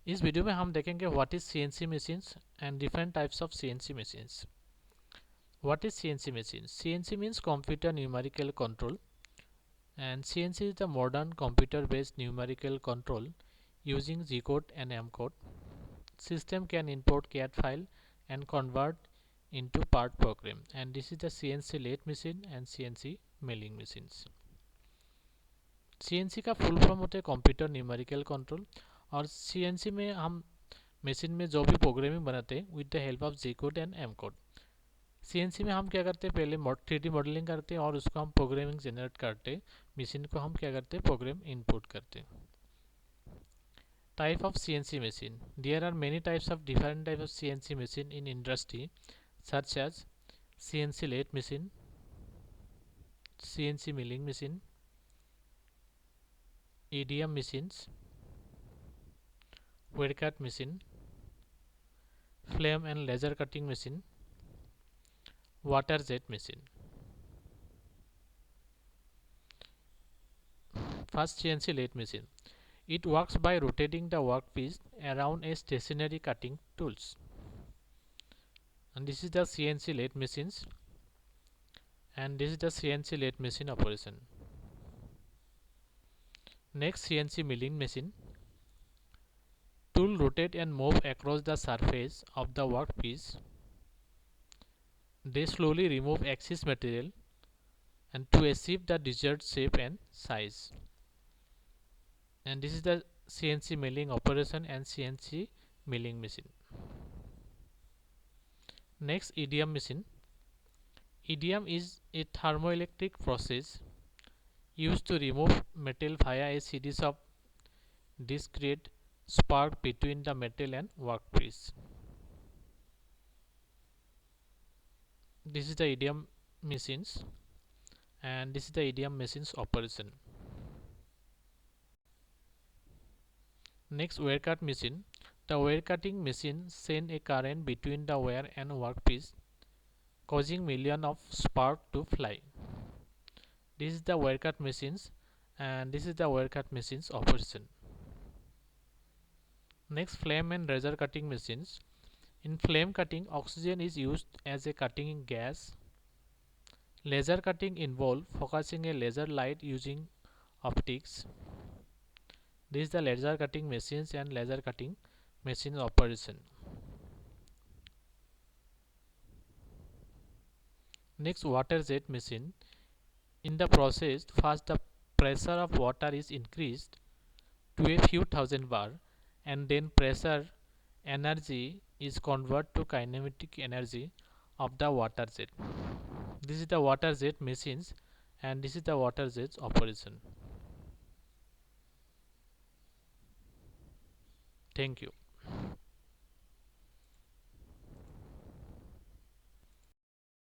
इस वीडियो में हम देखेंगे what is CNC machines and different types of CNC machines. What is CNC machine? CNC means computer numerical control, and CNC is the modern computer based numerical control using G code and M code. System can import CAD file and convert into part program, and this is the CNC lathe machine and CNC milling machines. CNC का full form होता है computer numerical control, और CNC में हम machine में जो भी programming बनाते हैं with the help of G code and M code. CNC में हम क्या करते हैं, पहले 3D मॉडलिंग करते हैं और उसको हम प्रोग्रामिंग जनरेट करते हैं. मशीन को हम क्या करते हैं, प्रोग्राम इनपुट करते हैं. Type of CNC machine. There are many types of different type of CNC machine in industry such as CNC lathe machine, CNC milling machine, EDM machines, wire cut machine, flame and laser cutting machine, water jet machine. First, CNC lathe machine. It works by rotating the workpiece around a stationary cutting tools. And this is the CNC lathe machines, and this is the CNC lathe machine operation. Next, CNC milling machine. Tool rotate and move across the surface of the workpiece. They slowly remove excess material and to achieve the desired shape and size. And this is the CNC milling operation and CNC milling machine. Next, EDM machine. EDM is a thermoelectric process used to remove metal via a series of discrete sparks between the metal and workpiece. This is the EDM machines, and this is the EDM machines operation. Next, wire cut machine. The wire cutting machine sends a current between the wire and workpiece, causing millions of sparks to fly. This is the wire cut machines, and this is the wire cut machines operation. Next, flame and laser cutting machines. In flame cutting, oxygen is used as a cutting gas. Laser cutting involves focusing a laser light using optics. This is the laser cutting machines and laser cutting machine operation. Next, water jet machine. In the process, first the pressure of water is increased to a few thousand bar, and then pressure energy is converted to kinetic energy of the water jet. This is the water jet machines, and this is the water jet operation. Thank you.